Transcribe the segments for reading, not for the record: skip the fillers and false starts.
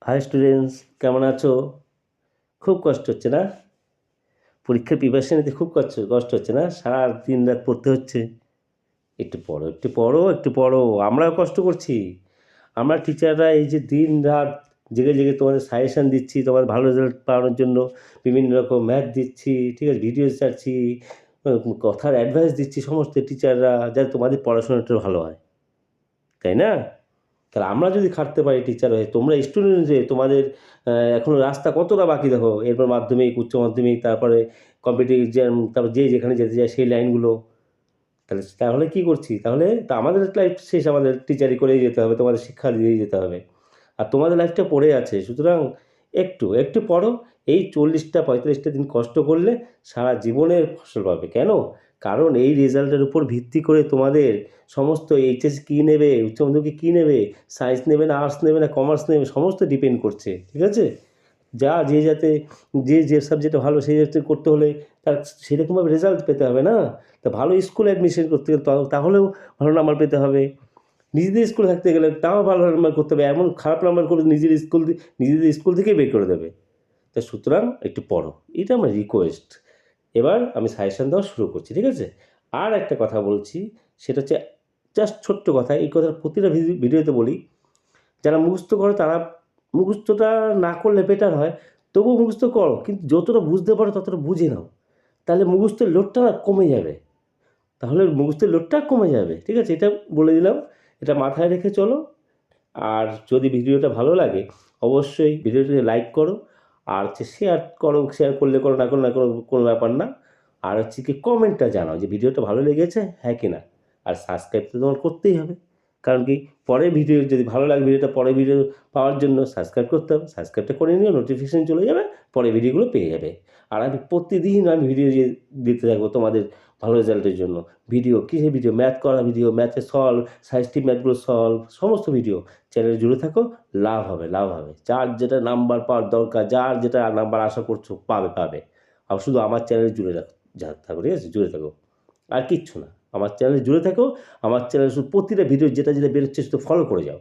High students, কেমন আছো? খুব কষ্ট হচ্ছে না? পরীক্ষার প্রিপারেশন নিতে খুব কষ্ট হচ্ছে না? সারা দিন রাত পড়তে হচ্ছে। একটু পড়ো, একটু পড়ো, একটু পড়ো। আমরাও কষ্ট করছি। আমরা টিচাররা এই যে দিন রাত জেগে জেগে তোমাদের সাজেশান দিচ্ছি, তোমার ভালো রেজাল্ট পাওয়ানোর জন্য বিভিন্ন রকম ম্যাথ দিচ্ছি, ঠিক আছে, ভিডিও ছাড়ছি, কথার অ্যাডভাইস দিচ্ছি সমস্ত টিচাররা, যাতে তোমাদের পড়াশোনাটা ভালো হয়, তাই না? তাহলে আমরা যদি খাটতে পারি টিচার হয়ে, তোমরা স্টুডেন্ট হয়ে তোমাদের এখনও রাস্তা কতটা বাকি দেখো। এরপর মাধ্যমিক, উচ্চ মাধ্যমিক, তারপরে কম্পিটিটিভ এক্সাম, তারপর যে যেখানে যেতে যায় সেই লাইনগুলো। তাহলে কী করছি? তাহলে তা আমাদের লাইফ শেষ, আমাদের টিচারি করেই যেতে হবে, তোমাদের শিক্ষা দিয়েই যেতে হবে। আর তোমাদের লাইফটা পড়ে আছে, সুতরাং একটু পড়ো। এই 40টা 45টা দিন কষ্ট করলে সারা জীবনের ফসল পাবে। কেন? কারণ এই রেজাল্টের উপর ভিত্তি করে তোমাদের সমস্ত এইচএস কী নেবে, উচ্চ মাধ্যমিকে কী নেবে, সায়েন্স নেবে না আর্টস নেবে না কমার্স নেবে, সমস্ত ডিপেন্ড করছে, ঠিক আছে? যাতে যে সাবজেক্টে ভালো সেই সাবজেক্টে করতে হলে তার সেরকমভাবে রেজাল্ট পেতে হবে না? তা ভালো স্কুলে অ্যাডমিশন করতে গেলে তাহলেও ভালো নাম্বার পেতে হবে। নিজেদের স্কুলে থাকতে গেলে তাও ভালো নাম্বার করতে হবে। এমন খারাপ নাম্বার করে নিজেদের স্কুল থেকেই বের করে দেবে। তা সুতরাং একটু পড়ো। এটা আমার রিকোয়েস্ট। এবার আমি সাজেশন দেওয়া শুরু করছি, ঠিক আছে? আর একটা কথা বলছি, সেটা হচ্ছে জাস্ট ছোট্ট কথা। এই কথার প্রতিটা ভিডিওতে বলি, যারা মুখস্থ করে তারা মুখস্থটা না করলে বেটার হয়। তবুও মুখস্থ করো, কিন্তু যতটা বুঝতে পারো ততটা বুঝে নাও। তাহলে মুখস্থের লোডটা না কমে যাবে। তাহলে মুখস্থের লোডটা কমে যাবে, ঠিক আছে? এটা বলে দিলাম। এটা মাথায় রেখে চলো। আর যদি ভিডিওটা ভালো লাগে অবশ্যই ভিডিওটাকে লাইক করো, আর হচ্ছে শেয়ার করো। শেয়ার করলে করো, না করো কোনো ব্যাপার না। আর হচ্ছে কি কমেন্টটা জানাও যে ভিডিওটা ভালো লেগেছে, হ্যাঁ কি না। আর সাবস্ক্রাইব তো তোমার করতেই হবে। কারণ কি, পরের ভিডিও যদি ভালো লাগে ভিডিওটা, পরের ভিডিও পাওয়ার জন্য সাবস্ক্রাইব করতে হবে। সাবস্ক্রাইবটা করে নিও, নোটিফিকেশন চলে যাবে, পরের ভিডিওগুলো পেয়ে যাবে। আর আমি প্রতিদিন ভিডিও দিতে থাকবো তোমাদের ভালো রেজাল্টের জন্য। ভিডিও কিসের ভিডিও? ম্যাথ করা ভিডিও, ম্যাথে সলভ, সায়েন্টিফিক ম্যাথগুলো সলভ, সমস্ত ভিডিও। চ্যানেলে জুড়ে থাকো, লাভ হবে। যার যেটা নাম্বার পাওয়ার দরকার, যার যেটা নাম্বার আশা করছো পাবে। আর শুধু আমার চ্যানেলে জুড়ে থাকো, ঠিক আছে? জুড়ে থাকো, আর কিচ্ছু না। আমার চ্যানেলে জুড়ে থাকো। আমার চ্যানেলে শুধু প্রতিটা ভিডিও যেটা বেরোচ্ছে শুধু ফলো করে যাও।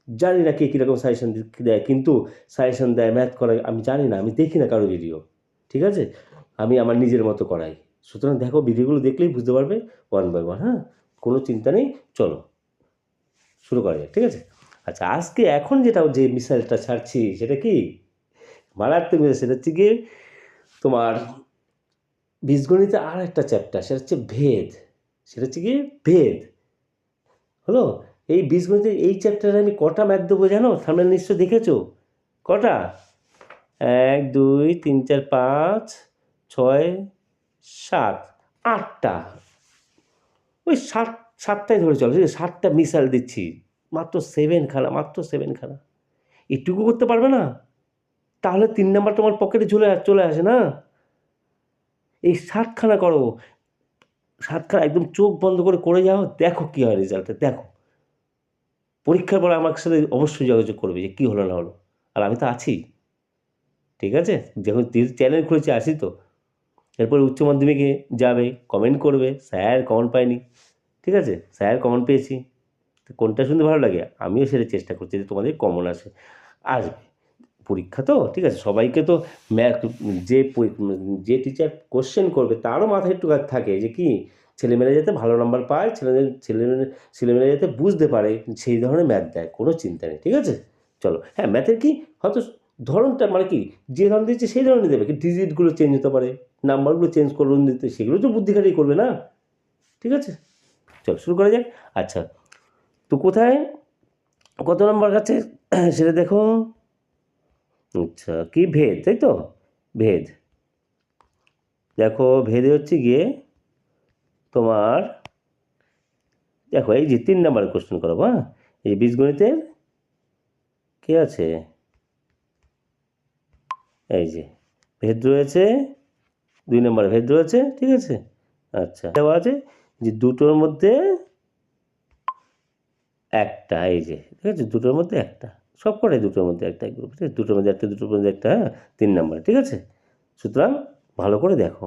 জানি না কে কীরকম সাজেশন দেয়, কিন্তু সাজেশন দেয় ম্যাথ করায় আমি জানি না, আমি দেখি না কারো ভিডিও, ঠিক আছে? আমি আমার নিজের মতো করাই। সুতরাং দেখো, ভিডিওগুলো দেখলেই বুঝতে পারবে ওয়ান বাই ওয়ান। হ্যাঁ, কোনো চিন্তা নেই। চলো শুরু করা যাক, ঠিক আছে? আচ্ছা, এখন যে মিসাইলটা ছাড়ছি সেটা কি মারাত্মক মিসাইল। সেটা হচ্ছে গিয়ে তোমার বীজগণিতে আর একটা চ্যাপ্টার, সেটা হচ্ছে ভেদ। সেটা হচ্ছে গিয়ে ভেদ, হলো? এই বীজগণিতের এই চ্যাপ্টারে আমি কটা ম্যাথ দেবো জানো? থাম্বনেল নিশ্চয় দেখেছো। কটা? 1 2 3 4 5 6 7 8টা। ওই 7টাই ধরে চলো, ঠিক আছে? 7টা মিসাইল দিচ্ছি, মাত্র 7খানা। এটুকু করতে পারবে না? তাহলে 3 নাম্বার তোমার পকেটে চলে আসে না? এই 7খানা করো। 7খানা একদম চোখ বন্ধ করে যাও, দেখো কী হয় রেজাল্টে, দেখো। পরীক্ষার পর আমার সাথে অবশ্যই যোগাযোগ করবে যে কী হলো না হলো। আর আমি তো আছি, ঠিক আছে? যখন চ্যানেল খুলেছি আছি তো। এরপর উচ্চ মাধ্যমিকে যাবে, কমেন্ট করবে স্যার কমন পাইনি, ঠিক আছে? স্যার কমন পেয়েছি। তো কোনটা শুনতে ভালো লাগে? আমিও সেটা চেষ্টা করছি যে তোমাদের কমন আসবে। পরীক্ষা তো, ঠিক আছে? সবাইকে তো ম্যাথ, যে টিচার কোশ্চেন করবে তারও মাথায় একটু থাকে যে কি, ছেলেমেয়েরা যাতে ভালো নাম্বার পায়, ছেলেমেয়েরা যাতে বুঝতে পারে, সেই ধরনের ম্যাথ দেয়, কোনো চিন্তা নেই, ঠিক আছে? চলো। হ্যাঁ, ম্যাথের কি হয়তো ধরনটা মানে কি, যে ধরন দিচ্ছে সেই ধরনই দেবে, কিন্তু ডিজিটগুলো চেঞ্জ হতে পারে, নাম্বারগুলো চেঞ্জ করুন দিতে, সেগুলো তো বুদ্ধি খাটিয়ে করবে না, ঠিক আছে? চলো শুরু করা যাক। আচ্ছা, তো কোথায় কত নাম্বার আছে সেটা দেখো। আচ্ছা, কি ভেদ, তাই তো? ভেদ দেখো, ভেদে হচ্ছে গিয়ে তোমার, দেখো এই যে 3 নাম্বারের কোশ্চেন করাবো। হ্যাঁ, এই বীজগণিতের কি আছে, এই যে ভেদ রয়েছে, 2 নম্বরে ভেদ রয়েছে, ঠিক আছে? আচ্ছা, দেওয়া আছে যে দুটোর মধ্যে একটা, এই যে ঠিক আছে, দুটোর মধ্যে একটা, সব কটাই দুটোর মধ্যে একটা গ্রুপ, ঠিক আছে? দুটোর মধ্যে একটা, হ্যাঁ, 3 নম্বরে, ঠিক আছে? সুতরাং ভালো করে দেখো।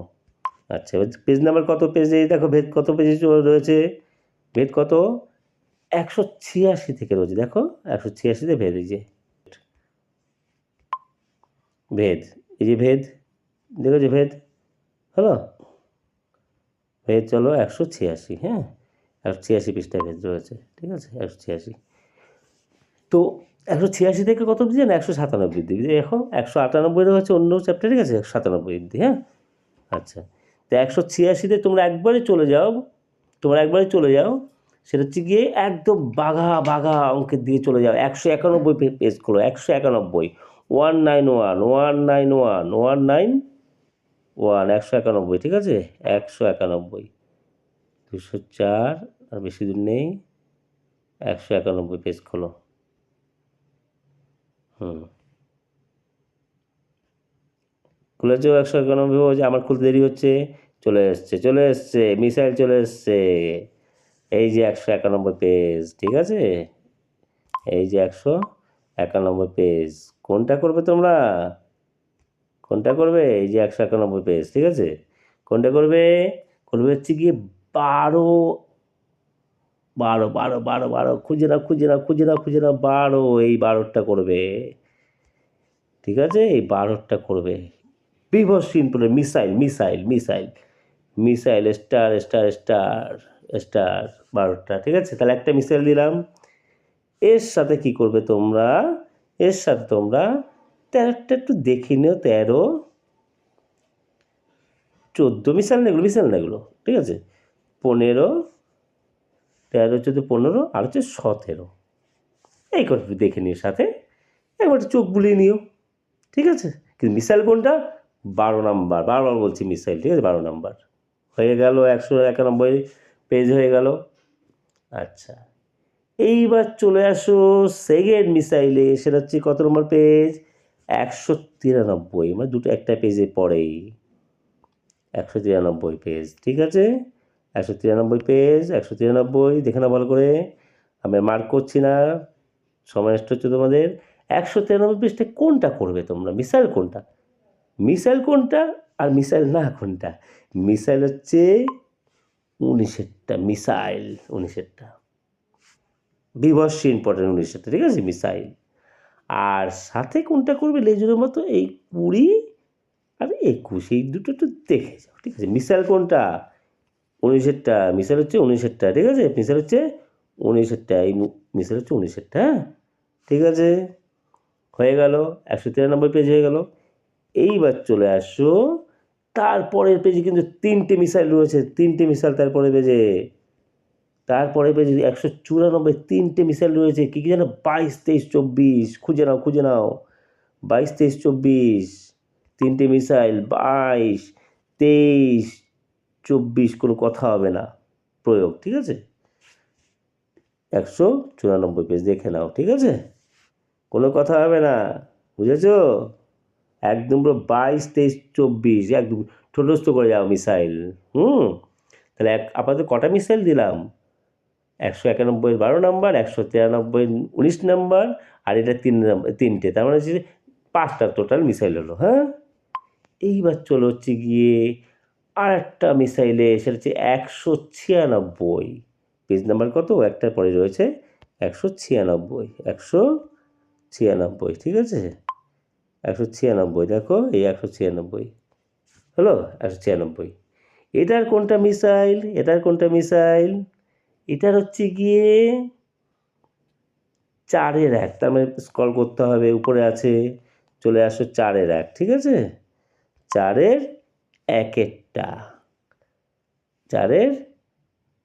আচ্ছা, এবার পেজ নাম্বার কত? পেজে দেখো ভেদ কত পেজে রয়েছে। ভেদ কত? 186 থেকে রয়েছে, দেখো 186তে ভেদ, এই যে ভেদ, এই যে ভেদ, দেখেছো ভেদ হলো, ভেদ চলো 186, হ্যাঁ 186 পৃষ্ঠায় ভেদ রয়েছে, ঠিক আছে 186। তো 186 থেকে কত অবধি জানো, 197 অবধি। দেখো 198 হচ্ছে অন্য চ্যাপ্টার, ঠিক আছে 197 অবধি, হ্যাঁ আচ্ছা। তো 186-তে তোমরা একবারে চলে যাও, সেটা হচ্ছে গিয়ে একদম বাঘা বাঘা অঙ্কের দিকে চলে যাও, 191 পেজ খোলো, 191, 191, ঠিক আছে 191, 204, আর বেশি দূর নেই, 191 পেজ খোলো। খুলেছ 191, আমার খুলতে দেরি হচ্ছে, চলে এসছে মিসাইল চলে এসছে, এই যে 191 পেজ, ঠিক আছে এই যে 191 পেজ। কোনটা করবে তোমরা, এই যে 191 পেজ, ঠিক আছে কোনটা করবে হচ্ছে গিয়ে 12 খুঁজে নাও 12, এই 12টা করবে, ঠিক আছে এই 12টা করবে। বিভৎসহীন পড়ে মিসাইল স্টার 12টা, ঠিক আছে তাহলে একটা মিসাইল দিলাম। এর সাথে কি করবে তোমরা, 13টা একটু দেখে নিও, 13, 14 মিসাইল না এগুলো, ঠিক আছে 15, 13, 14, 15 আর হচ্ছে 17, এই কথা একটু দেখে নিও, সাথে একবার চোখ বুলিয়ে নিও, ঠিক আছে। কিন্তু মিসাইল কোনটা, 12 নাম্বার, বারবার বলছি মিসাইল, ঠিক আছে 12 নাম্বার হয়ে গেল, 191 পেজ হয়ে গেল। আচ্ছা এইবার চলে আসো সেকেন্ড মিসাইলে, সেটা হচ্ছে কত নম্বর পেজ, 193, মানে দুটো একটা পেজে পড়েই 193 পেজ, ঠিক আছে 193 পেজ, 193 দেখে না ভালো করে, আমি মার্ক করছি না, সময় নষ্ট হচ্ছে তোমাদের। 193 পেজটা কোনটা করবে তোমরা, মিসাইল কোনটা আর মিসাইল না কোনটা, মিসাইল হচ্ছে 19-এরটা, মিসাইল 19-এরটা, বিভৎস ইম্পর্টেন্ট 19-এরটা, ঠিক আছে মিসাইল। আর সাথে কোনটা করবে লেজুরের মতো, এই 20 আর 21, এই দুটো একটু দেখে যাও, ঠিক আছে। মিসাইল কোনটা, 19-এরটা, মিসাইল হচ্ছে 19-এরটা, ঠিক আছে মিসাইল হচ্ছে 19-এরটা, এই মিসাইল হচ্ছে 19-এরটা, হ্যাঁ ঠিক আছে হয়ে গেল, 193 পেজ হয়ে গেল। এইবার চলে আসো তারপরের পেজে, কিন্তু 3টে মিসাইল রয়েছে, 3টে মিসাইল তারপরে পেজে 194, 3টে মিসাইল রয়েছে, কী কী জানো, 22, 23, 24, খুঁজে নাও 22, 23, 24, 3টে মিসাইল 22, 23, 24, কোনো কথা হবে না, প্রয়োগ, ঠিক আছে 194 পেজ দেখে নাও, ঠিক আছে কোনো কথা হবে না, বুঝেছ একদম পুরো 22, 23, 24 একদম ঠোঁটস্থ করে যাও মিসাইল। তাহলে আপাতত কটা মিসাইল দিলাম, 191 12 নাম্বার, 193 19 নাম্বার, আর এটা 3টে, তার মানে হচ্ছে 5টা টোটাল মিসাইল হলো, হ্যাঁ। এইবার চলো হচ্ছে গিয়ে আর একটা মিসাইলে, সেটা হচ্ছে 196 পেজ নাম্বার কত, একটার পরে রয়েছে 196, ঠিক আছে 196, দেখো এই 196 হলো, 196, এটার কোনটা মিসাইল, এটার হচ্ছে গিয়ে 4-এর 1, তার মানে স্ক্রল করতে হবে, উপরে আছে, চলে আসো 4-এর 1, ঠিক আছে 4-এর 1-এরটা, 4-এর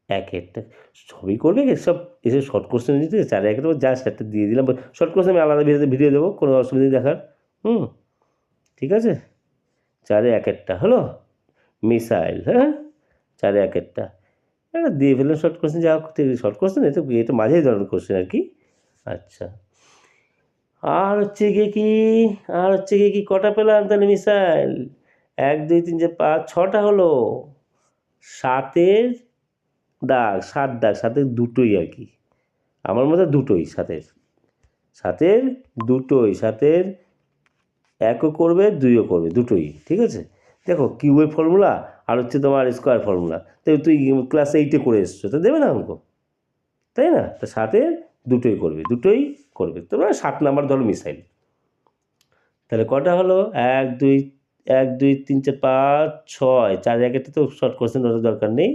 1-এরটা সবই করবে, এসব শর্ট কোশ্চেন দিতে 4-এর 1-এর জাস্ট একটা দিয়ে দিলাম, শর্ট কোশ্চেন আমি আলাদা ভিডিও দেবো, কোনো অসুবিধা নেই দেখার, ঠিক আছে 4-এর 1-এরটা হলো মিসাইল, হ্যাঁ 4-এর 1-এরটা দিয়ে ফেললাম, শর্ট কোশ্চেন যা শর্ট কোশ্চেন, এটা মাঝেই ধরনের কোশ্চেন আর কি। আচ্ছা আর হচ্ছে গিয়ে কি কটা পেলাম তাহলে মিসাইল, 1 2 3 4 5 6টা হলো, 7-এর দাগ, 7 দুটোই আর কি, আমার মতে দুটোই, 7-এর দুটোই, 7-এর 1ও করবে 2ও করবে, দুটোই, ঠিক আছে। দেখো কিউবের ফর্মুলা আর হচ্ছে তোমার স্কোয়ার ফর্মুলা, তো তুই ক্লাস 8-এ করে এসছো, তো দেবে না অঙ্ক, তাই না, তো 7-এর দুটোই করবে, তোমরা 7 নাম্বার ধরো মিসাইল। তাহলে কটা হলো? 1 2 1 2 3 4 5 6, 4 জায়গাটা তো শর্ট কোশ্চেন ওঠার দরকার নেই।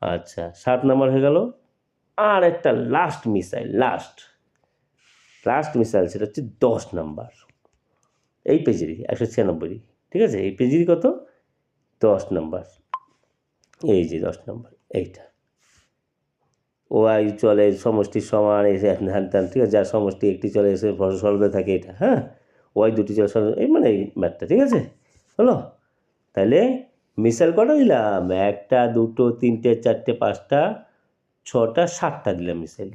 আচ্ছা 7 নাম্বার হয়ে গেল। আর একটা লাস্ট মিসাইল সেটা হচ্ছে 10 নাম্বার, এই পেজেরই 196, ঠিক আছে? এই পেজেরই কত? 10 নাম্বার, এই যে 10 নাম্বার এইটা। ওয়াই চলে সমষ্টির সমান এসে হ্যান ত্যান, ঠিক আছে? যার সমষ্টি একটি চলে এসে সলভে থাকে এটা, হ্যাঁ? ওয়াই দুটি চলে এই মানে এই ম্যাথটা, ঠিক আছে? হলো? তাহলে মিসাইল কটা দিলাম? 1টা 2টো 3টে 4টে 5টা 6টা 7টা দিলাম মিসাইল।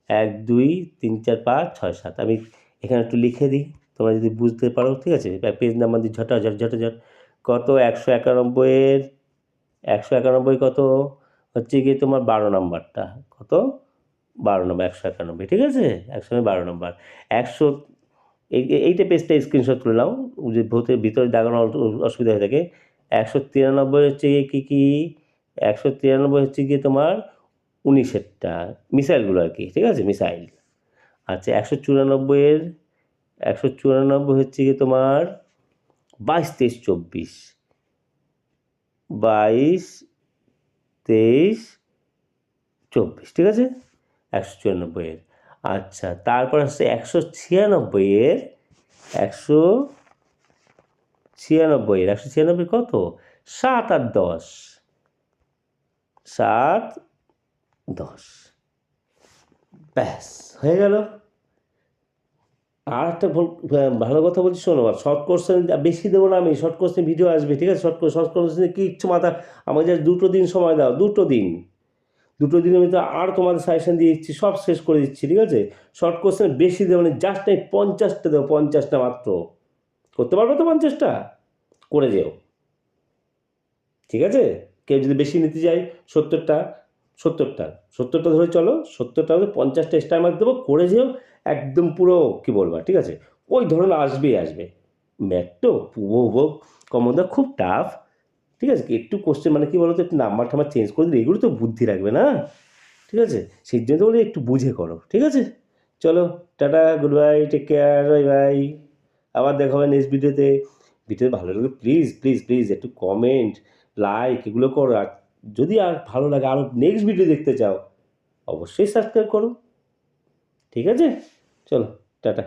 1 2 3 4 5 6 7। আমি এখানে একটু লিখে দিই, তোমরা যদি বুঝতে পারো, ঠিক আছে? পেজ নাম্বার দিয়ে ঝটাঝট কত? 191 কত হচ্ছে গিয়ে তোমার 12 নাম্বারটা। কত? 12 নম্বর, 191, ঠিক আছে? 112 নম্বর। 100 এইটা পেজটা স্ক্রিনশট তুলে নাও, যে ভিতরে দাগানো অসুবিধা হয়ে থাকে। 193 হচ্ছে গিয়ে কী 193 হচ্ছে গিয়ে তোমার 19-এরটা মিসাইলগুলো আর কি, ঠিক আছে? মিসাইল। আচ্ছা 194 হচ্ছে গিয়ে তোমার 22 23 24, 22 23 24, ঠিক আছে? 194। আচ্ছা তারপর আসছে 196 কত? 7 আর 10, 7 10, ব্যাস হয়ে গেল। আর একটা ভালো কথা বলছি, শোনো। শর্ট কোশ্চেন বেশি দেবো না আমি, শর্ট কোশ্চেন ভিডিও আসবে, ঠিক আছে? শর্ট কোশ্চেনে কিচ্ছু মাথা, আমাদের 2টো দিন সময় দাও, 2টো দিনের ভিতরে আর তোমাদের সাজেশন দিয়ে দিচ্ছি, সব শেষ করে দিচ্ছি, ঠিক আছে? শর্ট কোশ্চেন বেশি দেবো না, জাস্ট এই 50টা দেবো, 50টা মাত্র। করতে পারবে তো 50টা? করে যেও, ঠিক আছে? কেউ যদি বেশি নিতে চায় 70টা ধরে চলো, 70টা 50টা এক্সট্রা মার্ক দেবো, করে যেও একদম পুরো কী বলবো, ঠিক আছে? ওই ধরনের আসবে। ম্যাথ তো পুরো কমনটা খুব টাফ, ঠিক আছে? একটু কোশ্চেন মানে কী বলো তো, একটু নাম্বার টাম্বার চেঞ্জ করে দিলে এগুলো তো বুদ্ধি রাখবে না, ঠিক আছে? সেই জন্য তো বলি একটু বুঝে করো, ঠিক আছে? চলো tata, good bye, take care, bye. আবার দেখা হবে নেক্সট ভিডিওতে। ভিডিও ভালো লাগলে প্লিজ একটু কমেন্ট, লাইক এগুলো করো। আর যদি আর ভালো লাগে, আরও নেক্সট ভিডিও দেখতে চাও, অবশ্যই সাবস্ক্রাইব করো, ঠিক আছে? চলো টাটা।